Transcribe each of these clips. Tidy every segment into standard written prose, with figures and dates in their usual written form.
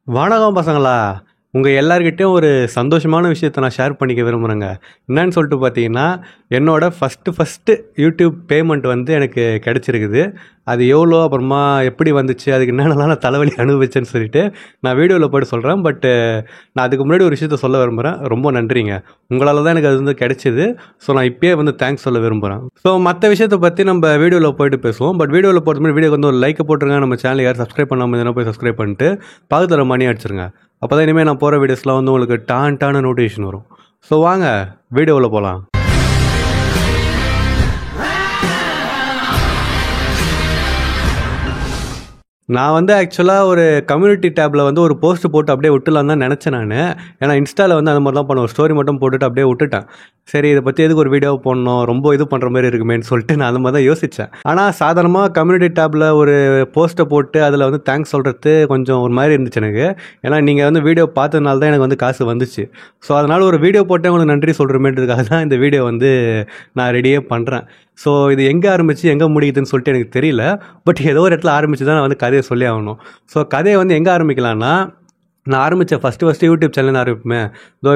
வணக்கம் பசங்களா. உங்கள் எல்லார்கிட்டயும் ஒரு சந்தோஷமான விஷயத்தை நான் ஷேர் பண்ணிக்க விரும்புகிறேங்க. என்னன்னு சொல்லிட்டு பார்த்தீங்கன்னா, என்னோட ஃபஸ்ட்டு யூடியூப் பேமெண்ட் வந்து எனக்கு கிடச்சிருக்குது. அது எவ்வளோ, அப்புறமா எப்படி வந்துச்சு, அதுக்கு என்னென்னலாம் நான் தலைவலி அனுபவிச்சேன்னு சொல்லிட்டு நான் வீடியோவில் போட்டு சொல்கிறேன். பட்டு நான் அதுக்கு முன்னாடி ஒரு விஷயத்த சொல்ல விரும்புகிறேன். ரொம்ப நன்றிங்க. உங்களால் தான் எனக்கு அது வந்து கிடச்சிது. ஸோ நான் இப்போயே வந்து தேங்க்ஸ் சொல்ல விரும்புகிறேன். ஸோ மற்ற விஷயத்தை பற்றி நம்ம வீடியோவில் போயிட்டு பேசுவோம். பட் வீடியோவில் போகிறது மாதிரி வீடியோக்கு வந்து ஒரு லைக்கை போட்டுருங்க. நம்ம சேனல் யார் சப்ஸ்கிரைப் பண்ணாமல் இருந்தால் போய் சப்ஸ்கிரைப் பண்ணிட்டு பக்கத்தில் மணி அடிச்சிருங்க. அப்போ தான் இனிமேல் நான் போகிற வீடியோஸ்லாம் வந்து உங்களுக்கு டான நோட்டிஃபிகேஷன் வரும். ஸோ வாங்க வீடியோவில் போகலாம். நான் வந்து ஆக்சுவலாக ஒரு கம்யூனிட்டி டேப்பில் வந்து ஒரு போஸ்ட் போட்டு அப்படியே விட்டுலாம் தான் நினச்சேன் நான். ஏன்னா இன்ஸ்டாவில் வந்து அந்த மாதிரி தான் பண்ணுவேன். ஸ்டோரி மட்டும் போட்டுட்டு அப்படியே விட்டுட்டேன். சரி, இதை பற்றி எதுக்கு ஒரு வீடியோ போடணும், ரொம்ப இது பண்ணுற மாதிரி இருக்குமேன்னு சொல்லிட்டு நான் அந்த மாதிரி தான் யோசித்தேன். ஆனால் சாதாரணமாக கம்யூனிட்டி டேப்பில் ஒரு போஸ்ட்டை போட்டு அதில் வந்து தேங்க்ஸ் சொல்கிறது கொஞ்சம் ஒரு மாதிரி இருந்துச்சு எனக்கு. ஏன்னா நீங்கள் வந்து வீடியோ பார்த்ததுனால தான் எனக்கு வந்து காசு வந்துச்சு. ஸோ அதனால் ஒரு வீடியோ போட்டு உங்களுக்கு நன்றி சொல்கிற மாதிரிக்காக தான் இந்த வீடியோ வந்து நான் ரெடியே பண்ணுறேன். ஸோ இது எங்கே ஆரம்பித்து எங்கே முடியுதுன்னு சொல்லிட்டு எனக்கு தெரியல. பட் ஏதோ ஒரு இடத்துல ஆரம்பித்து தான் நான் வந்து கதையை சொல்லி ஆகணும். ஸோ கதையை வந்து எங்கே ஆரம்பிக்கலான்னா, நான் ஆரம்பித்த ஃபஸ்ட்டு யூடியூப் சேனல் ஆரம்பிப்பேன்.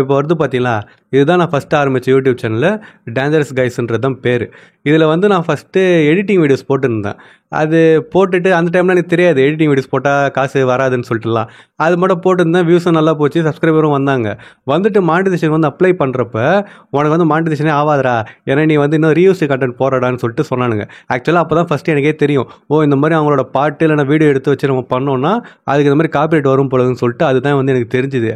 இப்போ வருது பார்த்தீங்களா, இதுதான் நான் ஃபஸ்ட்டு ஆரம்பித்த யூடியூப் சேனலில் டேஞ்சரஸ் கைஸ்ன்றது தான் பேர். இதில் வந்து நான் ஃபஸ்ட்டு எடிட்டிங் வீடியோஸ் போட்டுருந்தேன். அது போட்டுட்டு அந்த டைமில் எனக்கு தெரியாது எடிட்டிங் வீடியோஸ் போட்டால் காசு வராதுன்னு சொல்லிட்டுலாம். அது மட்டும் போட்டுருந்தேன். வியூஸும் நல்லா போச்சு, சப்ஸ்கிரைபரும் வந்தாங்க. வந்துட்டு மானிட்டைசேஷன் வந்து அப்ளை பண்ணுறப்ப உனக்கு வந்து மானிட்டைசேஷனே ஆகாதரா, ஏன்னா நீ வந்து இன்னும் ரீயூஸ் கண்டென்ட் போடுறான்னு சொல்லிட்டு சொன்னானுங்க. ஆக்சுவலாக அப்போ தான் ஃபஸ்ட்டு எனக்கே தெரியும், இந்த மாதிரி அவங்களோட பாட்டு இல்லைனா வீடியோ எடுத்து வச்சு நம்ம பண்ணோன்னா அதுக்கு இந்த மாதிரி காப்பிரைட் வரும் போலதுன்னு சொல்லிட்டு அதுதான் வந்து எனக்கு தெரிஞ்சுது.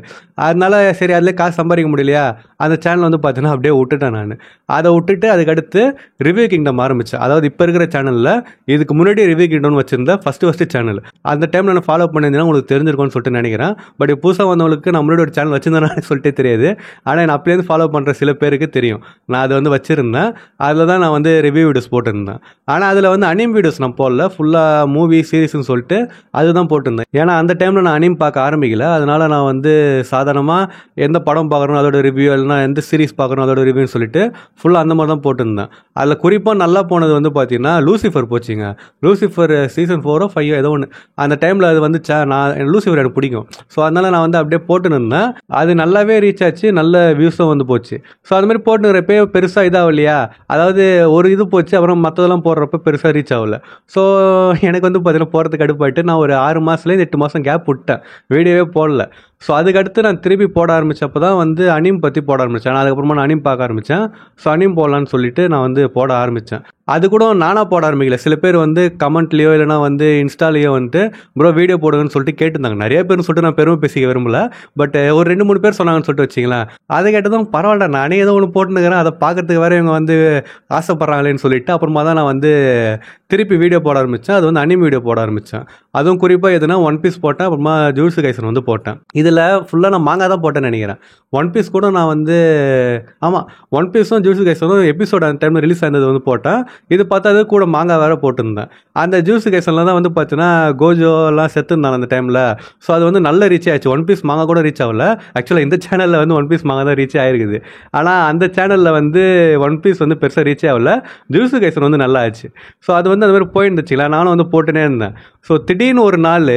அதனால சரி, அதில் காசு சம்பாதிக்க முடியலையா, அந்த சேனல் வந்து பார்த்தீங்கன்னா அப்படியே விட்டுட்டேன் நான். அதை விட்டுட்டு அதுக்கடுத்து ரிவ்யூ கிங்டம் ஆரம்பித்தேன். அதாவது இப்போ இருக்கிற சேனலில் இதுக்கு முன்னாடி ரிவ்யூ கிங்டம்னு வச்சிருந்தேன் ஃபஸ்ட்டு சேனல். அந்த டைமில் நான் ஃபாலோ பண்ணியிருந்தேன்னா உங்களுக்கு தெரிஞ்சிருக்கும்னு சொல்லிட்டு நினைக்கிறேன். பட் புதுசாக வந்தவங்களுக்கு நான் முன்னாடி ஒரு சேனல் வச்சிருந்தேன்னு சொல்லிட்டு தெரியாது. ஆனால் நான் அப்படியே ஃபாலோ பண்ணுற சில பேருக்கு தெரியும். நான் அதை வந்து வச்சுருந்தேன். அதில் தான் நான் வந்து ரிவ்யூ வீடியோஸ் போட்டிருந்தேன். ஆனால் அதில் வந்து அனிம் வீடியோஸ் நான் போடல, ஃபுல்லாக மூவி சீரிஸ்ன்னு சொல்லிட்டு அதுதான் போட்டிருந்தேன். ஏன்னா அந்த டைமில் நான் அனிம் பார்க்க ஆரம்பிக்கல. அதனால் நான் வந்து சாதாரணமாக எந்த படம் பார்க்குறோம் அதோட ரிவ்யூ, இல்லைனா எந்த சீரிஸ் பார்க்குறோம் அதோட ரிவ்யூன்னு சொல்லிட்டு ஃபுல்லாக அந்த மாதிரி தான் போட்டிருந்தேன். அதில் குறிப்பாக நல்லா போனது வந்து பார்த்தீங்கன்னா லூசிஃபர் போச்சுங்க. லூசிஃபர் சீசன் 4 5 ஏதோ ஒன்று அந்த டைமில் அது வந்துச்சா. நான் லூசிஃபர் எனக்கு பிடிக்கும். ஸோ அதனால் நான் வந்து அப்படியே போட்டுன்னு இருந்தேன். அது நல்லாவே ரீச் ஆச்சு, நல்ல வியூஸும் வந்து போச்சு. ஸோ அது மாதிரி போட்டுக்கிறப்பே பெருசாக இதாகும் இல்லையா, அதாவது ஒரு இது போச்சு, அப்புறம் மற்றதெல்லாம் போடுறப்ப பெருசாக ரீச் ஆகல. ஸோ எனக்கு வந்து பார்த்தீங்கன்னா போகிறதுக்கு கடுப்பாயிட்டு நான் ஒரு 6 மாதத்துலேருந்து 8 மாதம் கேப் விட்டேன், வீடியோவே போடல. ஸோ அதுக்கடுத்து நான் திருப்பி போட ஆரம்பித்தப்போ தான் வந்து அனிம் பற்றி போட ஆரம்பித்தேன். அதுக்கப்புறமா நான் அனிம் பார்க்க ஆரம்பித்தேன். ஸோ அனிம் போடலான்னு சொல்லிட்டு நான் வந்து போட ஆரம்பித்தேன். அது கூட நானாக போட ஆரம்பிக்கல. சில பேர் வந்து கமெண்ட்லேயோ இல்லைனா வந்து இன்ஸ்டாலேயோ வந்துட்டு ப்ரோ வீடியோ போடுங்கன்னு சொல்லிட்டு கேட்டிருந்தாங்க. நிறைய பேர்னு சொல்லிட்டு நான் பெருமை பேசிக்க விரும்பல. பட் ஒரு 2-3 பேர் சொன்னாங்கன்னு சொல்லிட்டு வச்சிங்களேன். அதை கேட்டதும் பரவாயில்ல, நானே ஏதோ ஒன்று போட்டுனுக்கிறேன், அதை பார்க்கறதுக்கு வேறு இவங்க வந்து ஆசைப்பட்றாங்களேன்னு சொல்லிட்டு அப்புறமா தான் நான் வந்து திருப்பி வீடியோ போட ஆரம்பித்தேன். அது வந்து அனிம் வீடியோ போட ஆரம்பித்தேன். அதுவும் குறிப்பாக எதுனா ஒன் பீஸ் போட்டேன், அப்புறமா ஜூட்ஸு கைசன் வந்து போட்டேன். இதில் ஃபுல்லாக நான் மாங்காய் தான் போட்டேன்னு நினைக்கிறேன். ஒன் பீஸ் கூட நான் வந்து ஆமாம், ஒன் பீஸும் ஜூட்ஸு கைசனும் எபிசோட் அந்த டைமில் ரிலீஸ் ஆனது வந்து போட்டேன். இது பார்த்தா அது கூட மாங்காய் வேறு போட்டிருந்தேன். அந்த ஜூட்ஸு கைசனில் தான் வந்து பார்த்தீங்கன்னா கோஜோலாம் செத்துருந்தாங்க அந்த டைமில். ஸோ அது வந்து நல்ல ரீச் ஆயிடுச்சு. ஒன் பீஸ் மாங்காய் கூட ரீச் ஆகல. ஆக்சுவலாக இந்த சேனலில் வந்து ஒன் பீஸ் மாங்காய் தான் ரீச் ஆகிருக்குது. ஆனால் அந்த சேனலில் வந்து ஒன் பீஸ் வந்து பெருசாக ரீச் ஆகல, ஜூட்ஸு கைசன் வந்து நல்லா ஆச்சு. ஸோ அது வந்து அந்த மாதிரி போயிருந்துச்சுங்களா, நானும் வந்து போட்டுனே இருந்தேன். ஸோ திடீர்னு ஒரு நாள்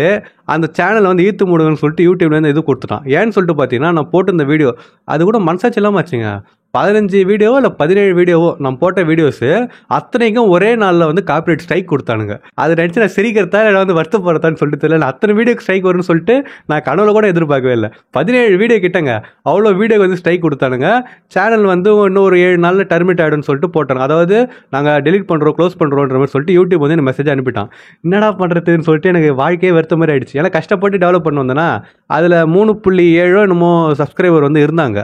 அந்த சேனலை வந்து ஈர்த்து மூடுங்கன்னு சொல்லிட்டு யூடியூப்லேருந்து இது கொடுத்துட்டான். ஏன்னு சொல்லிட்டு பார்த்தீங்கன்னா, நான் போட்டிருந்த வீடியோ அது கூட மனசாட்சி இல்லாமல் ஆச்சுங்க. 15 வீடியோவோ இல்லை 17 வீடியோவோ நான் போட்ட வீடியோஸு அத்தனைக்கும் ஒரே நாளில் வந்து காப்பிரைட் ஸ்ட்ரைக் கொடுத்தானுங்க. அதை நினச்சி நான் சிரிக்கிறதா இல்லை வந்து வருத்தப்படுறதான்னு சொல்லிட்டு தெரியல. அத்தனை வீடியோக்கு ஸ்ட்ரைக் வரும்னு சொல்லிட்டு நான் கனவுல கூட எதிர்பார்க்கவே இல்லை. 17 வீடியோ கிட்டங்க, அவ்வளோ வீடியோக்கு வந்து ஸ்ட்ரைக் கொடுத்தானுங்க. சேனல் வந்து இன்னும் ஒரு 7 நாளில் டெர்மினேட் ஆகிடும்னு சொல்லிட்டு போட்டாங்க. அதாவது நாங்கள் டெலிட் பண்ணுறோம், க்ளோஸ் பண்ணுறோன்ற மாதிரி சொல்லிட்டு யூடியூப் வந்து எனக்கு மெசேஜ் அனுப்பிட்டான். என்னடா பண்ணுறதுன்னு சொல்லிட்டு எனக்கு வாழ்க்கையே வருத்த மாதிரி ஆயிடுச்சு. ஏன்னா கஷ்டப்பட்டு டெவலப் பண்ண வந்தேன்னா அதில் 3.7 என்னமோ சப்ஸ்கிரைபர் வந்து இருந்தாங்க.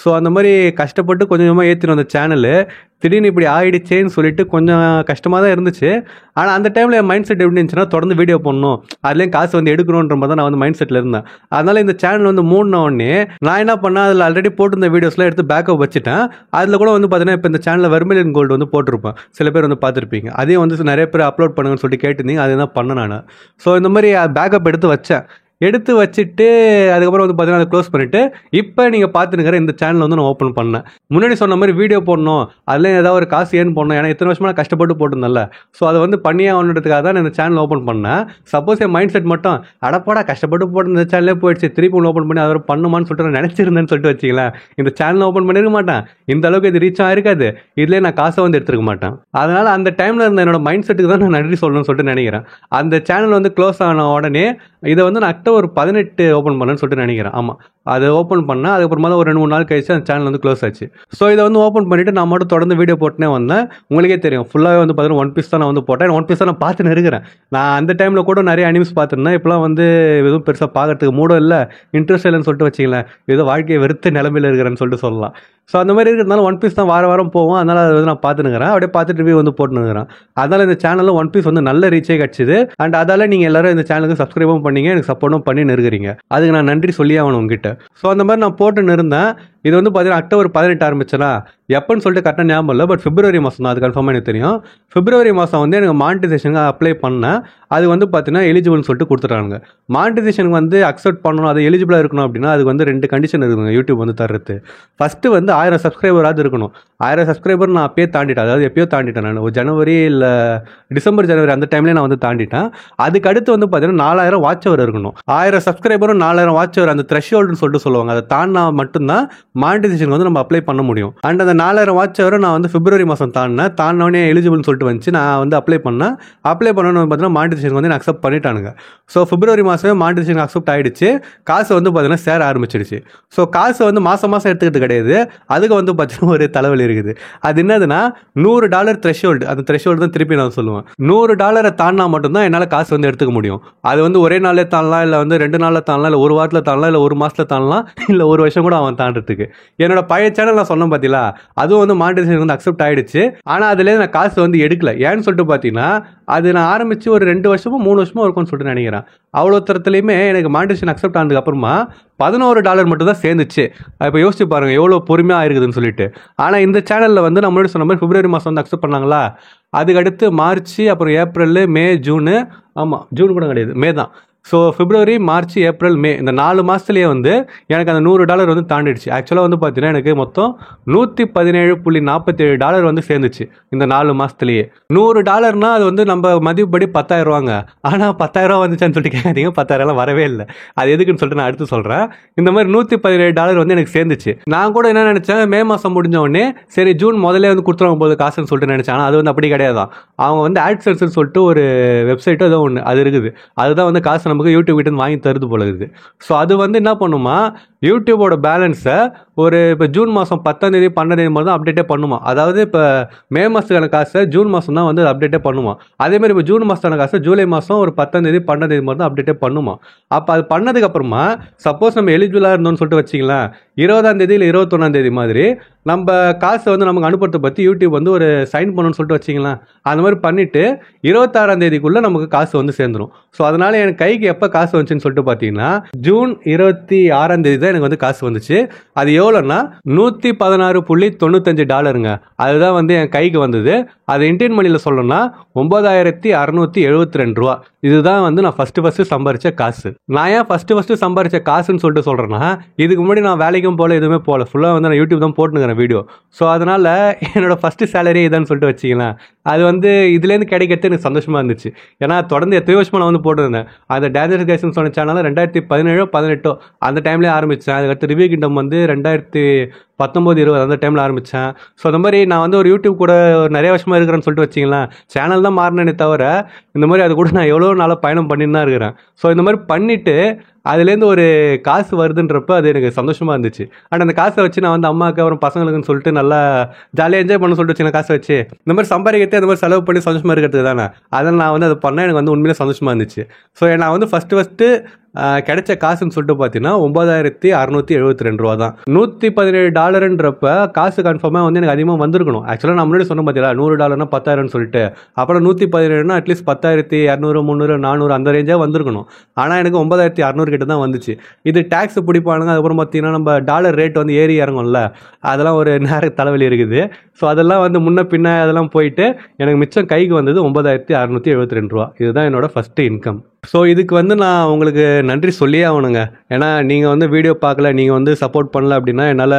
ஸோ அந்த மாதிரி கஷ்டப்பட்டு கொஞ்சம் கொஞ்சமாக ஏற்றின அந்த சேனலு திடீர்னு இப்படி ஆகிடுச்சேன்னு சொல்லிட்டு கொஞ்சம் கஷ்டமாக தான் இருந்துச்சு. ஆனால் அந்த டைமில் என் மைண்ட் செட் எப்படி இருந்துச்சுன்னா, தொடர்ந்து வீடியோ பண்ணணும், அதுலேயும் காசு வந்து எடுக்கணுன்ற மாதிரி தான் நான் வந்து மைண்ட் செட்டில் இருந்தேன். அதனால் இந்த சேனல் வந்து மூடின உடனே நான் என்ன பண்ணேன், அதில் ஆல்ரெடி போட்டிருந்த வீடியோஸ்லாம் எடுத்து பேக்கப் வச்சுட்டேன். அதில் கூட வந்து பார்த்தீங்கன்னா இப்போ இந்த சேனலில் வெர்மிலியன் கோல்டு வந்து போட்டிருப்பேன், சில பேர் வந்து பார்த்துருப்பீங்க. அதையும் வந்து நிறைய பேர் அப்லோட் பண்ணுங்கன்னு சொல்லிட்டு கேட்டிருந்தீங்க, அதுதான் பண்ணேன் நான். ஸோ இந்த மாதிரி பேக்கப் எடுத்து வச்சேன். எடுத்து வச்சுட்டு அதுக்கப்புறம் வந்து பார்த்தீங்கன்னா அதை க்ளோஸ் பண்ணிவிட்டு இப்போ நீங்கள் பார்த்துருக்கிற இந்த சேனல் வந்து நான் ஓப்பன் பண்ணேன். முன்னாடி சொன்ன மாதிரி வீடியோ போடணும், அதில் ஏதாவது ஒரு காசு ஏர்ன் பண்ணணும். ஏன்னா இத்தனை வருஷமா நான் கஷ்டப்பட்டு போட்டிருந்தேன்ல. ஸோ அதை வந்து பண்ணியே ஆகணுன்றதுக்காக தான் நான் இந்த சேனல் ஓப்பன் பண்ணேன். சப்போஸ் என் மைண்ட் செட் மட்டும் அடப்பாடா கஷ்டப்பட்டு போட்டு இந்த சேனலே போயிடுச்சு, திருப்பி ஒன்று ஓப்பன் பண்ணி அதை பண்ணுமான்னு சொல்லிட்டு நான் நினச்சிருந்தேன்னு சொல்லிட்டு வச்சிங்களேன், இந்த சேனல் ஓப்பன் பண்ணிருக்க மாட்டேன். இந்த அளவுக்கு இது ரீச் ஆகிருக்காது, இதுலேயே நான் காசை வந்து எடுத்துருக்க மாட்டேன். அதனால் அந்த டைமில் இருந்த என்னோட மைண்ட் செட்டுக்கு தான் நான் நன்றி சொல்லணும்னு சொல்லிட்டு நினைக்கிறேன். அந்த சேனல் வந்து க்ளோஸ் ஆன உடனே இதை வந்து நான் அக்டோபர் 18 ஓப்பன் பண்ணேன்னு சொல்லிட்டு நினைக்கிறேன். ஆமாம், அதை ஓப்பன் பண்ணேன். அதுக்கப்புறமா தான் ஒரு 2-3 நாள் கழிச்சு அந்த சேனல் வந்து க்ளோஸ் ஆச்சு. ஸோ இதை வந்து ஓப்பன் பண்ணிவிட்டு நான் மட்டும் தொடர்ந்து வீடியோ போட்டுனே வந்தேன். உங்களுக்கே தெரியும், ஃபுல்லாகவே வந்து பார்த்தீங்கன்னா ஒன் பீஸ் தான் நான் வந்து போட்டேன். ஒன் பீஸ் தான் நான் பார்த்துன்னு இருக்கிறேன். நான் அந்த டைமில் கூட நிறைய அனிமல்ஸ் பார்த்துருந்தேன். இப்போலாம் வந்து எதுவும் பெருசாக பார்க்கறதுக்கு மூடம் இல்லை, இன்ட்ரெஸ்ட் இல்லைன்னு சொல்லிட்டு வச்சிங்களேன், ஏதோ வாழ்க்கையை வெறுத்த நிலமையில் இருக்கிறேன்னு சொல்லிட்டு சொல்லலாம். ஸோ அந்த மாதிரி இருக்கிறதுனால ஒன் பீஸ் தான் வாரம் போவோம். அதனால் அதை வந்து நான் பார்த்துனுக்கிறேன். அப்படியே பார்த்துட்டு ரிவ்யூ வந்து போட்டுனுக்கிறேன். அதனால் இந்த சேனலில் ஒன் பீஸ் வந்து நல்ல ரீச்சே கிடச்சிது. அண்ட் அதால் நீங்கள் எல்லாரும் இந்த சேனலுக்கு சப்ஸ்கிரைபும் பண்ணீங்க, எனக்கு சப்போர்ட்டும் பண்ணி நிறுக்கிறீங்க. அதுக்கு நான் நன்றி சொல்லி ஆகணும் உங்ககிட்ட. ஸோ அந்த மாதிரி நான் போட்டுன்னு இருந்தேன். இது வந்து பார்த்தீங்கன்னா அக்டோபர் 18 ஆரம்பிச்சேனா, எப்போன்னு சொல்லிட்டு கரெக்டாக ஞாபகம் இல்லை. பட் பிப்ரவரி மாதம் தான், அது கன்ஃபார்மாக எனக்கு தெரியும். பிப்ரவரி மாதம் வந்து எனக்கு மானிட்டைசேஷனுக்கு அப்ளை பண்ணேன். அது வந்து பார்த்தீங்கன்னா எலிஜிபிள்னு சொல்லிட்டு கொடுத்துட்டாங்க. மானிட்டைசேஷனுக்கு வந்து அக்செப்ட் பண்ணணும், அது எலிஜிபிளாக இருக்கணும் அப்படின்னா அதுக்கு வந்து 2 கண்டிஷன் இருக்குதுங்க யூடியூப் வந்து தர்றது. ஃபஸ்ட்டு வந்து 1000 சப்ஸ்கிரைபராவது இருக்கணும். 1000 சப்ஸ்கிரைபர் நான் அப்பயே தாண்டிட்டேன். அதாவது எப்பயோ தாண்டிட்டேன். நான் ஒரு ஜனவரி இல்லை டிசம்பர் ஜனவரி அந்த டைம்லேயே நான் வந்து தாண்டிட்டேன். அதுக்கு அடுத்து வந்து பார்த்தீங்கன்னா 4000 வாட்ச் அவர் இருக்கணும். 1000 சப்ஸ்கிரைபரும் 4000 வாட்ச் அவர், அந்த த்ரெஷ்ஹோல்டுன்னு சொல்லிட்டு சொல்லுவாங்க. அதை தாண்டினா மட்டும்தான் மானிட்டைசேஷன் வந்து நம்ம அப்ளை பண்ண முடியும். அண்ட் அந்த 4000 வாட்ச் அவர் நான் வந்து பிப்ரவரி மாதம் தாண்டினோடனே எலிஜிபிள்னு சொல்லிட்டு வந்துச்சு. நான் வந்து அப்ளை பண்ணேன். அப்ளை பண்ணணும்னு பார்த்தீங்கன்னா மானிட்டைசேஷன் வந்து அக்செப்ட் பண்ணிட்டானுங்க. ஸோ பிப்ரவரி மாதமே மானிட்டைசேஷன் அக்செப்ட் ஆகிடுச்சு. காசு வந்து பார்த்தீங்கன்னா சேர ஆரம்பிச்சிடுச்சு. ஸோ காசு வந்து மாதம் எடுத்துக்கிட்டு கிடையாது. அதுக்கு வந்து பார்த்தீங்கன்னா ஒரு தலைவலி இருக்குது. அது என்னதுன்னா $100 த்ரெஷ்ஹோல்டு. அந்த த்ரெஷ்ஹோல்டு தான் திருப்பி நான் சொல்லுவேன். $100 தாண்டினா மட்டும்தான் என்னால் காசு வந்து எடுத்துக்க முடியும். அது வந்து ஒரே நாளே தாண்டலாம், இல்லை வந்து 2 நாளில் தாண்டலாம், இல்லை ஒரு வாரத்தில் தாண்டலாம், இல்லை ஒரு மாதத்தில் தாண்டலாம், இல்லை ஒரு வருஷம் கூட அவன் தாண்டறதுக்கு. என்னோட பழைய சேனல் நான் சொன்னேன் பார்த்தீங்களா, அதுவும் வந்து மானிட்டைசேஷன் வந்து அக்செப்ட் ஆகிடுச்சு. ஆனால் அதுலேருந்து நான் காசு வந்து எடுக்கல. ஏன்னு சொல்லிட்டு பார்த்தீங்கன்னா அது நான் ஆரம்பித்து ஒரு 2 வருஷமோ 3 வருஷமோ இருக்கும்னு சொல்லிட்டு நினைக்கிறேன். அவ்வளோ தரத்துலையுமே எனக்கு மானிட்டைசேஷன் அக்செப்ட் ஆனதுக்கு அப்புறமா $11 மட்டும் தான் சேர்ந்துச்சு. இப்போ யோசிச்சு பாருங்கள் எவ்வளோ பொறுமையாக இருக்குதுன்னு சொல்லிட்டு. ஆனால் இந்த சேனலில் வந்து நம்மளோட சொன்ன மாதிரி பிப்ரவரி மாதம் வந்து அக்செப்ட் பண்ணாங்களா, அதுக்கடுத்து மார்ச், அப்புறம் ஏப்ரல், மே, ஜூனு, ஆமாம் ஜூன் கூட கிடையாது, மே தான். ஸோ பிப்ரவரி, மார்ச், ஏப்ரல், மே இந்த 4 மாதத்துலேயே வந்து எனக்கு அந்த $100 வந்து தாண்டிடுச்சு. ஆக்சுவலாக வந்து பார்த்தீங்கன்னா எனக்கு மொத்தம் $117.47 வந்து சேர்ந்துச்சு இந்த 4 மாதத்துலேயே. $100 அது வந்து நம்ம மதிப்புப்படி 10,000 ஆனால் 10,000 வந்துச்சான்னு சொல்லிட்டு கேட்காதீங்க, 10,000 வரவே இல்லை. அது எதுக்குன்னு சொல்லிட்டு நான் அடுத்து சொல்கிறேன். இந்த மாதிரி $117 வந்து எனக்கு சேர்ந்துச்சு. நான் கூட என்ன நினச்சேன், மே மாதம் முடிஞ்ச உடனே சரி ஜூன் முதலே வந்து கொடுத்துருவாங்க போது காசுன்னு சொல்லிட்டு நினச்சேன். ஆனால் அது வந்து அப்படி கிடையாது. அவங்க வந்து AdSense சொல்லிட்டு ஒரு வெப்சைட்டோ ஏதோ ஒன்று அது இருக்குது. அதுதான் வந்து காசு நமக்கு யூடியூப் கிட்ட வாங்கி தருது போல இருக்குது. ஸோ அது வந்து என்ன பண்ணுமா, யூடியூபோட பேலன்ஸை ஒரு இப்போ ஜூன் மாதம் 10ஆம் தேதி 12ஆம் தேதி மாதிரி தான் அப்டேட்டே பண்ணுமா. அதாவது இப்போ மே மாதத்துக்கான காசை ஜூன் மாதம் தான் வந்து அப்டேட்டே பண்ணுமா. அதேமாதிரி இப்போ ஜூன் மாதத்துக்கான காசை ஜூலை மாதம் ஒரு 10ஆம் தேதி 12ஆம் தேதி மாதிரி தான் அப்டேட்டே பண்ணுமா. அப்போ அது பண்ணதுக்கப்புறமா சப்போஸ் நம்ம எலிஜிபிளாக இருந்தோம்னு சொல்லிட்டு வச்சிங்களேன், 20ஆம் தேதி இல்லை 21ஆம் தேதி மாதிரி நம்ம காசை வந்து நமக்கு அனுப்புறதை பற்றி யூடியூப் வந்து ஒரு சைன் பண்ணணும்னு சொல்லிட்டு வச்சிங்களேன். அந்த மாதிரி பண்ணிவிட்டு 26ஆம் தேதிக்குள்ளே நமக்கு காசு வந்து சேர்ந்துடும். ஸோ அதனால் எனக்கு கைக்கு எப்போ காசு வந்துச்சுன்னு சொல்லிட்டு பார்த்தீங்கன்னா ஜூன் 26ஆம் தேதி தான் எனக்கு வந்து காசு வந்துச்சு. அது எவ்வளோன்னா $116.95. அதுதான் வந்து என் கைக்கு வந்தது. அது இந்தியன் மணியில் சொல்லணும்னா $9,672. இதுதான் வந்து நான் ஃபஸ்ட்டு சம்பாரித்த காசு. நான் ஏன் ஃபஸ்ட்டு சம்பாரித்த காசுன்னு சொல்லிட்டு சொல்கிறேன்னா, இதுக்கு முன்னாடி நான் வேலைக்கும் போகல, எதுவுமே போகல, ஃபுல்லாக வந்து நான் யூடியூப் தான் போட்டுனுக்கிறேன் வீடியோ. ஸோ அதனால் என்னோடய ஃபஸ்ட்டு சேலரி இதான்னு சொல்லிட்டு வச்சிக்கலாம். அது வந்து இதுலேருந்து கிடைக்கிறது எனக்கு சந்தோஷமாக இருந்துச்சு. ஏன்னா தொடர்ந்து எத்தனை வருஷமாக நான் வந்து போட்டுருந்தேன். அந்த டேஞ்சரஸ் கைஸ்ன்னு சொன்ன சேனல் 2017-18 அந்த டைம்லேயே ஆரம்பித்தேன். அதுக்கடுத்து ரிவ்யூ கிங்டம் வந்து 2019-20 அந்த டைமில் ஆரம்பித்தேன். ஸோ அந்த மாதிரி நான் வந்து ஒரு யூடியூப் கூட நிறைய வருஷமாக இருக்கிறேன்னு சொல்லிட்டு வச்சிங்களேன். சேனல் தான் மாறினேனே தவிர இந்த மாதிரி அது கூட நான் எவ்வளோ நாளாக பயணம் பண்ணின்னு தான் இருக்கிறேன். ஸோ இந்த மாதிரி பண்ணிவிட்டு அதுலேருந்து ஒரு காசு வருதுன்றப்ப அது எனக்கு சந்தோஷமாக இருந்துச்சு. அண்ட் அந்த காசை வச்சு நான் வந்து அம்மாவுக்கு அப்புறம் பசங்களுக்குன்னு சொல்லிட்டு நல்லா ஜாலியாக என்ஜாய் பண்ண சொல்லிட்டு வச்சு காசை வச்சு இந்த மாதிரி சம்பாதிக்கிறதே அந்த மாதிரி செலவு பண்ணி சந்தோஷமாக இருக்கிறது தானே. அதனால் நான் வந்து அதை பண்ணால் எனக்கு வந்து உண்மையிலே சந்தோஷமாக இருந்துச்சு. ஸோ நான் வந்து ஃபஸ்ட்டு கிடைச்ச காசுன்னு சொல்லிட்டு பார்த்தீங்கன்னா $9,672 தான். $117ன்றப்ப காசு கன்ஃபார்மாக வந்து எனக்கு அதிகமாக வந்திருக்கணும். ஆக்சுவலாக நான் முன்னாடி சொன்ன பார்த்தீங்களா $100 10,000 சொல்லிட்டு, அப்புறம் 117 அட்லீஸ்ட் 10,200, 300, 400 அந்த ரேஞ்சாக வந்திருக்கணும். ஆனால் எனக்கு 9,600 கிட்ட தான் வந்துச்சு. இது டேக்ஸ் பிடிப்பானுங்க. அதுக்கப்புறம் பார்த்தீங்கன்னா நம்ம டாலர் ரேட் வந்து ஏறி இறங்கும்ல, அதெல்லாம் ஒரு நேர தலைவலி இருக்குது. ஸோ அதெல்லாம் வந்து முன்ன பின்ன அதெல்லாம் போயிட்டு எனக்கு மிச்சம் கைக்கு வந்தது $9,672. இதுதான் என்னோட ஃபஸ்ட்டு இன்கம். ஸோ இதுக்கு வந்து நான் உங்களுக்கு நன்றி சொல்லியே ஆகணுங்க. ஏன்னா நீங்கள் வந்து வீடியோ பார்க்கல, நீங்கள் வந்து சப்போர்ட் பண்ணல அப்படின்னா என்னால்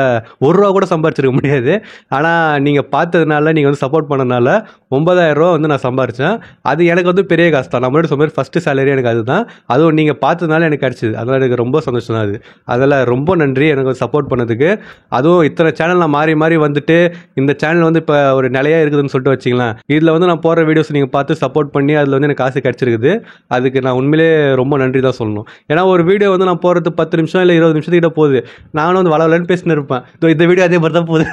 ரூபா கூட சம்பாரிச்சிருக்க முடியாது. ஆனால் நீங்கள் பார்த்ததுனால, நீங்கள் வந்து சப்போர்ட் பண்ணதுனால 9,000 வந்து நான் சம்பாரித்தேன். அது எனக்கு வந்து பெரிய காசு தான். நான் முன்னாடி சொன்ன மாதிரி ஃபஸ்ட்டு சேலரி எனக்கு அதுதான். அதுவும் நீங்கள் பார்த்ததுனால எனக்கு கிடச்சிது. அதனால் எனக்கு ரொம்ப சந்தோஷம் தான் அது. அதில் ரொம்ப நன்றி எனக்கு சப்போர்ட் பண்ணதுக்கு. அதுவும் இத்தனை சேனல் நான் மாறி மாறி வந்துட்டு இந்த சேனல் வந்து இப்போ ஒரு நிலையாக இருக்குதுன்னு சொல்லிட்டு வச்சிங்களேன். இதில் வந்து நான் போடுற வீடியோஸ் நீங்கள் பார்த்து சப்போர்ட் பண்ணி அதில் வந்து எனக்கு காசு கிடச்சிருக்குது. அதுக்கு நான் உண்மையிலே ரொம்ப நன்றி தான் சொல்லணும். ஏன்னா ஒரு வீடியோ வந்து நான் போகிறது 10 நிமிஷம் இல்லை 20 நிமிஷத்துக்கிட்ட போகுது. நானும் வந்து வளவலன்னு பேசினு இருப்பேன். இந்த வீடியோ அதே மாதிரி தான் போகுது.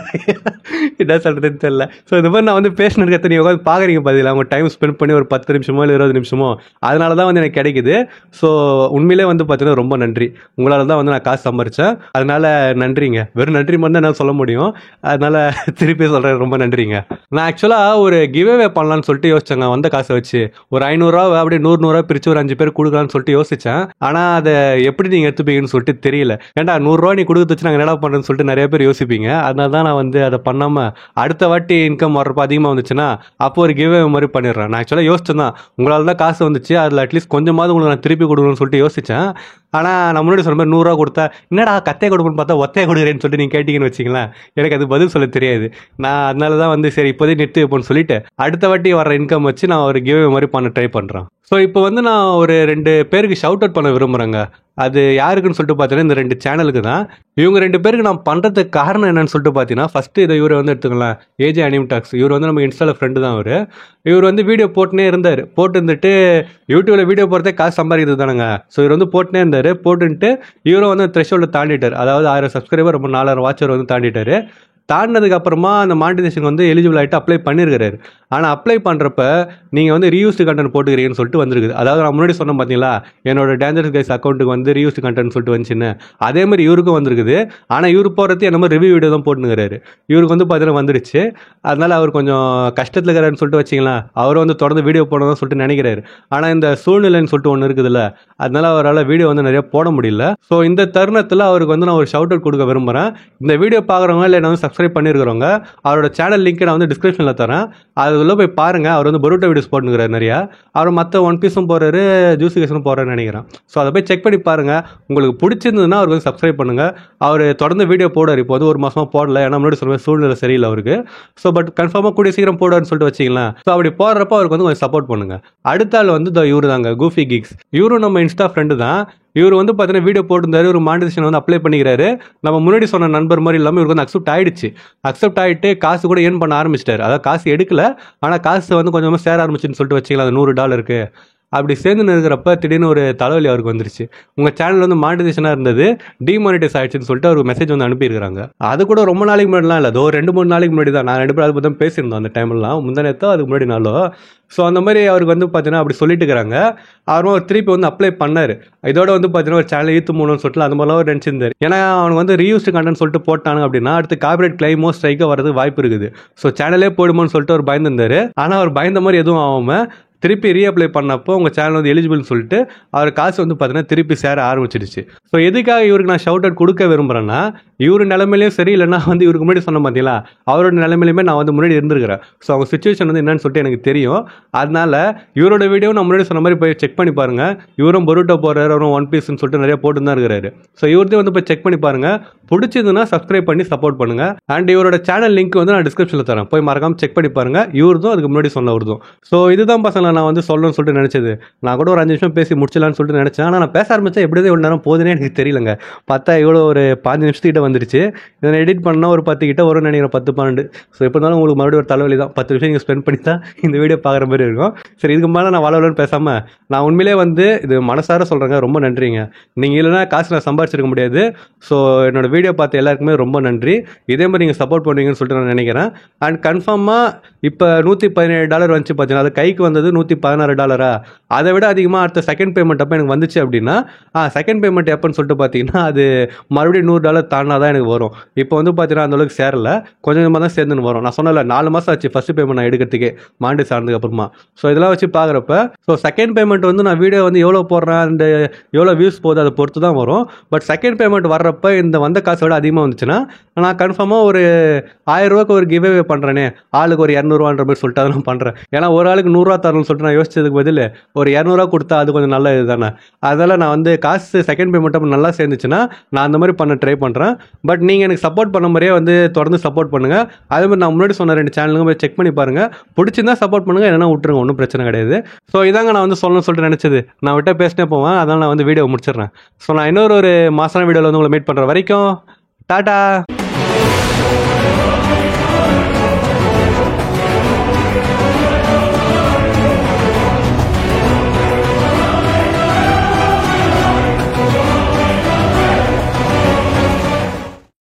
என்ன சொல்கிறதுன்னு தெரியல. ஸோ இந்த மாதிரி நான் வந்து பேசினு இருக்கிறத நீங்கள் உட்காந்து பார்க்குறீங்க பதில் அவங்க டைம் ஸ்பெண்ட் பண்ணி ஒரு 10 நிமிஷமோ இல்லை 20 நிமிஷமோ அதனால தான் வந்து எனக்கு கிடைக்குது. ஸோ உண்மையிலே வந்து பார்த்தீங்கன்னா ரொம்ப நன்றி. உங்களால் தான் வந்து நான் காசு சம்பாரித்தேன். அதனால நன்றிங்க. வெறும் நன்றி மட்டும் தான் என்னால் சொல்ல முடியும். அதனால திருப்பி சொல்கிறேன், ரொம்ப நன்றிங்க. நான் ஆக்சுவலாக ஒரு கிவ்அவே பண்ணலான்னு சொல்லிட்டு யோசிச்சேங்க. வந்த காசை வச்சு ஒரு 500 அப்படியே 100 பிரித்து ஒரு 5 பேர் கொடுக்கலான்னு சொல்லிட்டு யோசித்தேன். ஆனால் அதை எப்படி நீங்கள் எடுத்துப்பீங்கன்னு சொல்லிட்டு தெரியல. ஏன்டா 100 நீ கொடுத்து வச்சு நாங்கள் என்னடா பண்ணுறேன்னு சொல்லிட்டு நிறைய பேர் யோசிப்பீங்க. அதனால தான் நான் வந்து அதை பண்ணாமல் அடுத்த வாட்டி இன்கம் வர்றப்போ அதிகமாக வந்துச்சுன்னா அப்போ ஒரு கிவ்அவே மாதிரி பண்ணிடுறேன். நான் ஆக்சுவலாக யோசிச்சேன் தான், உங்களால் தான் காசு வந்துச்சு, அதில் அட்லீஸ்ட் கொஞ்சமாவது உங்களுக்கு நான் திருப்பி கொடுக்கணும்னு சொல்லிட்டு யோசித்தேன். ஆனால் நான் முன்னாடி சொன்ன மாதிரி 100 கொடுத்தா என்னடா கத்தையை கொடுப்பேன்னு பார்த்தா ஒத்தையை கொடுக்குறேன்னு சொல்லிட்டு நீங்கள் கேட்டிங்கன்னு வச்சிங்களேன், எனக்கு அது பதில் சொல்ல தெரியாது. நான் அதனால தான் வந்து சரி இப்போதே நிறுத்தி வைப்போன்னு சொல்லிட்டு அடுத்த வாட்டி வர இன்கம் வச்சு நான் ஒரு கிவ்அவே மாதிரி பண்ண ட்ரை பண்ணுறேன். ஸோ இப்போ வந்து நான் ஒரு 2 பேருக்கு ஷவுட் அவுட் பண்ண விரும்புகிறேங்க. அது யாருக்குன்னு சொல்லிட்டு பார்த்தீங்கன்னா இந்த 2 சேனலுக்கு தான். இவங்க 2 பேருக்கு நான் பண்ணுறதுக்கு காரணம் என்னன்னு சொல்லிட்டு பார்த்தீங்கன்னா, ஃபஸ்ட்டு இவரை வந்து எடுத்துக்கலாம், ஏஜே அனிம் டாக்ஸ். இவர் வந்து நம்ம இன்ஸ்டாவில் ஃப்ரெண்டு தான் அவர். இவர் வந்து வீடியோ போட்டுனே இருந்தார். போட்டு இருந்துட்டு யூடியூப்பில் வீடியோ போடுறதே காசு சம்பாதிக்கிறது தானுங்க. ஸோ இவர் வந்து போட்டுனே இருந்தார். போட்டுன்ட்டு இவரும் வந்து த்ரெஷ்ஹோல்டு தாண்டிட்டார். அதாவது 1000 சப்ஸ்கிரைபர் ரொம்ப 4000 வாட்சர் வந்து தாண்டிட்டார். தாண்டினதுக்கு அப்புறமா அந்த மானிட்டைசேஷன் வந்து எலிஜிபிள் ஆகிட்டு அப்ளை பண்ணியிருக்காரு. ஆனால் அப்ளை பண்ணுறப்ப நீங்கள் வந்து ரீயூஸ்டு கண்டென்ட் போட்டுக்கிறீங்கன்னு சொல்லிட்டு வந்துருக்குது. அதாவது நான் முன்னாடி சொன்னேன் பார்த்தீங்களா, என்னோட டேஞ்சரஸ் கைஸ் அக்கௌண்ட்டுக்கு வந்து ரீயூஸ்டு கண்டென்ட் சொல்லிட்டு வந்துச்சுன்னு, அதே மாதிரி இவருக்கும் வந்துருக்குது. ஆனால் இவர் போகிறது என்ன மாதிரி ரிவ்யூ வீடியோ தான் போட்டுங்கிறாரு. இவருக்கு வந்து பார்த்தீங்கன்னா வந்துடுச்சு. அதனால் அவர் கொஞ்சம் கஷ்டத்தில் இருக்கிறாருன்னு சொல்லிட்டு வச்சிங்களேன். அவர் வந்து தொடர்ந்து வீடியோ போடணும்னு சொல்லிட்டு நினைக்கிறாரு. ஆனால் இந்த சூழ்நிலைன்னு சொல்லிட்டு ஒன்று இருக்குதுல்ல, அதனால அவரால் வீடியோ வந்து நிறைய போட முடியல. ஸோ இந்த தருணத்தில் அவருக்கு வந்து நான் ஒரு ஷவுட் அவுட் கொடுக்க விரும்புகிறேன். இந்த வீடியோ பார்க்குறவங்க இல்லை நான் வந்து சப்ஸ்கிரைப் பண்ணியிருக்கிறவங்க அவரோட சேனல் லிங்க் நான் வந்து டிஸ்கிரிப்ஷனில் தரேன். அதில் போய் பாருங்கள். அவர் வந்து பரோட்டா வீடியோஸ் போட்டுக்கிறார் நிறையா. அவர் மற்ற ஒன் பீஸும் போடுறாரு, ஜூஸி கேஸும் போடுறாருன்னு நினைக்கிறேன். ஸோ அதை போய் செக் பண்ணி பாருங்கள். உங்களுக்கு பிடிச்சிருந்ததுன்னா அவருக்கு வந்து சப்ஸ்கிரைப் பண்ணுங்கள். அவர் தொடர்ந்து வீடியோ போடுவார். இப்போ வந்து ஒரு மாதமாக போடல, ஏன்னா முன்னாடி சொன்ன சூழ்நிலை சரியில்லை அவருக்கு. ஸோ பட் கன்ஃபார்மாக கூடிய சீக்கிரம் போடுவார்னு சொல்லிட்டு வச்சிங்களேன். ஸோ அப்படி போடுறப்போ அவருக்கு வந்து கொஞ்சம் சப்போர்ட் பண்ணுங்கள். அடுத்த ஆள் வந்து இவரு தாங்க, கூஃபி கிக்ஸ். இவரும் நம்ம இன்ஸ்டா ஃப்ரெண்டு தான். இவர் வந்து பார்த்தீங்கன்னா வீடியோ போட்டிருந்தாரு, ஒரு மானிட்டைசேஷன் வந்து அப்ளை பண்ணிக்கிறாரு. நம்ம முன்னாடி சொன்ன நண்பர் மாதிரி இல்லாமல் இவருக்கு வந்து அக்செப்ட் ஆயிடுச்சு. அக்செப்ட் ஆகிட்டு காசு கூட ஏர்ன் பண்ண ஆரம்பிச்சிட்டாரு. அதாவது காசு எடுக்கல, ஆனால் காசு வந்து கொஞ்சமாக சேர ஆரம்பிச்சுன்னு சொல்லிட்டு வச்சிக்கலாம். அது $100 அப்படி சேர்ந்து இருக்கிறப்ப திடீர்னு ஒரு தலைவலி அவருக்கு வந்துருச்சு. உங்கள் சேனல் வந்து மானிட்டைசேஷனாக இருந்தது, டிமானிட்டைஸ் ஆயிடுச்சுன்னு சொல்லிட்டு அவர் மெசேஜ் வந்து அனுப்பியிருக்காங்க. அது கூட ரொம்ப நாளைக்கு முன்னாடிலாம் இல்லை, அதோ 2-3 நாளைக்கு முன்னாடி தான். நான் 2 பேரும் அதை பற்றி பேசியிருந்தோம் அந்த டைம்லாம், முந்தானேத்தோ அதுக்கு முன்னாடி நாளோ. ஸோ அந்த மாதிரி அவருக்கு வந்து பார்த்தீங்கன்னா அப்படி சொல்லிட்டு இருக்கிறாங்க. அவரும் அவர் திருப்பி வந்து அப்ளை பண்ணார். இதோட வந்து பார்த்தீங்கன்னா ஒரு சேனல் ஈத்து மூணுன்னு சொல்லிட்டு அந்த மாதிரிலாம் நினச்சிருந்தார். ஏன்னா அவனுக்கு வந்து ரீயூஸ்டு கண்டென்ட் சொல்லிட்டு போட்டானு அப்படின்னா அடுத்து காப்பிரைட் கிளைமோ ஸ்ட்ரைக்கோ வரதுக்கு வாய்ப்பு இருக்குது. ஸோ சேனலே போயிடுமோன்னு சொல்லிட்டு அவர் பயந்துருந்தார். ஆனால் அவர் பயந்த மாதிரி எதுவும் ஆகாமல் திருப்பி ரீஅப்ளை பண்ணப்போ உங்கள் சேனல் வந்து எலிஜிபிள்னு சொல்லிட்டு அவர் காசு வந்து பார்த்தீங்கன்னா திருப்பி சேர ஆரம்பிச்சிடுச்சு. ஸோ எதுக்காக இவருக்கு நான் ஷவுட் அவுட் கொடுக்க விரும்புகிறேன்னா, இவர் நிலைமையிலையும் சரி, இல்லைன்னா வந்து இவருக்கு முன்னாடி சொன்ன பார்த்தீங்களா, அவரோட நிலைமையிலுமே நான் வந்து முன்னாடி இருந்திருக்கிறேன். ஸோ அவங்க சுச்சுவேஷன் வந்து என்னன்னு சொல்லிட்டு எனக்கு தெரியும். அதனால இவரோட வீடியோ நான் முன்னாடி சொன்ன மாதிரி போய் செக் பண்ணி பாருங்கள். இவரும் பரோட்டா போடுறாரு, அவரும் ஒன் பீஸ்ன்னு சொல்லிட்டு நிறைய போட்டு தான் இருக்கிறாரு. ஸோ இவர்த்தையும் வந்து போய் செக் பண்ணி பாருங்கள். பிடிச்சதுன்னா சப்ஸ்கிரைப் பண்ணி சப்போர்ட் பண்ணுங்கள். அண்ட் இவரோட சேனல் லிங்க் வந்து நான் டிஸ்கிரிப்ஷனில் தரேன், போய் மறக்காமல் செக் பண்ணி பாருங்கள். இவருதும் அதுக்கு முன்னாடி சொன்னவருதும். ஸோ இதுதான் பசங்க நான் வந்து சொல்லணும்னு சொல்லிட்டு நினச்சது. நான் கூட ஒரு 5 நிமிஷம் பேசி முடிச்சலான்னு சொல்லிட்டு நினச்சேன். ஆனால் நான் பேச ஆரம்பித்தா எப்படியே இவ்வளோ நேரம் போதுனே எனக்கு தெரியலங்க. பார்த்தா இவ்வளோ ஒரு 5 நிமிஷத்துக்கிட்ட வந்துருச்சு. இதை எடிட் பண்ணால் ஒரு 10 கிட்ட வரும்னு நினைக்கிறேன், 10-12. ஸோ எப்போ இருந்தாலும் உங்களுக்கு மறுபடியும் ஒரு தலைவலி தான். 10 நிமிஷம் நீங்கள் ஸ்பெண்ட் பண்ணி தான் இந்த வீடியோ பார்க்குற மாதிரி இருக்கும். சரி, இதுக்கு மேலே நான் வளவலன்னு பேசாமல் நான் உண்மையிலே வந்து இது மனசார சொல்கிறேங்க, ரொம்ப நன்றிங்க. நீங்கள் இல்லைனா காசு நான் சம்பாரிச்சிருக்க முடியாது. ஸோ என்னோட வீடியோ பார்த்த எல்லாருக்குமே ரொம்ப நன்றி. இதே மாதிரி நீங்கள் சப்போர்ட் பண்ணுவீங்கன்னு சொல்லிட்டு நான் நினைக்கிறேன். அண்ட் கன்ஃபார்மாக இப்போ $117 வந்துச்சு பார்த்தீங்கன்னா, அது கைக்கு வந்தது $116. அதை விட அதிகமாக அடுத்த செகண்ட் பேமெண்ட் அப்போ எனக்கு வந்துச்சு அப்படின்னா, செகண்ட் பேமெண்ட் எப்போன்னு சொல்லிட்டு பார்த்தீங்கன்னா அது மறுபடியும் $100 தாண்டினா தான் எனக்கு வரும். இப்போ வந்து பார்த்தீங்கன்னா அந்தளவுக்கு சேரல, கொஞ்சமாக தான் சேர்ந்துன்னு வரும். நான் சொன்னல 4 மாதம் ஆச்சு ஃபஸ்ட்டு பேமெண்ட் நான் எடுக்கிறதுக்கே, மானிட்டைஸ் ஆனதுக்கு அப்புறமா. ஸோ இதெல்லாம் வச்சு பார்க்குறப்ப ஸோ செகண்ட் பேமெண்ட் வந்து நான் வீடியோ வந்து எவ்வளோ போடுறேன் அண்ட் எவ்வளோ வியூஸ் போகுது அதை பொறுத்து தான் வரும். பட் செகண்ட் பேமெண்ட் வர்றப்ப இந்த வந்த காசை விட அதிகமாக வந்துச்சுன்னா நான் கன்ஃபார்மாக ஒரு $1000 ஒரு கிவ்அவே பண்ணுறேனே, ஆளுக்கு ஒரு $200 மாதிரி சொல்லிட்டு அதை நான் பண்ணுறேன். ஏன்னா ஒரு ஆளுக்கு $100 தரணும்னு பண்ணணும்னு சொல்லிட்டு நான் யோசிச்சதுக்கு பதில் ஒரு 200 கொடுத்தா அது கொஞ்சம் நல்ல இது தானே. அதனால் நான் வந்து காசு செகண்ட் பேமெண்ட்டாக நல்லா சேர்ந்துச்சுன்னா நான் அந்த மாதிரி பண்ண ட்ரை பண்ணுறேன். பட் நீங்கள் எனக்கு சப்போர்ட் பண்ண மாதிரியே வந்து தொடர்ந்து சப்போர்ட் பண்ணுங்கள். அதே மாதிரி நான் முன்னாடி சொன்ன 2 சேனலுங்க போய் செக் பண்ணி பாருங்கள். பிடிச்சிருந்தா சப்போர்ட் பண்ணுங்கள், இல்லைனா விட்டுருங்க, ஒன்றும் பிரச்சனை கிடையாது. ஸோ இதாங்க நான் வந்து சொல்லணும்னு சொல்லிட்டு நினச்சது. நான் விட்ட பேசினே போவேன், அதனால் நான் வந்து வீடியோ முடிச்சிடுறேன். ஸோ நான் இன்னொரு மாசான வீடியோவில் வந்து உங்களை மீட் பண்ணுற வரைக்கும் டாட்டா.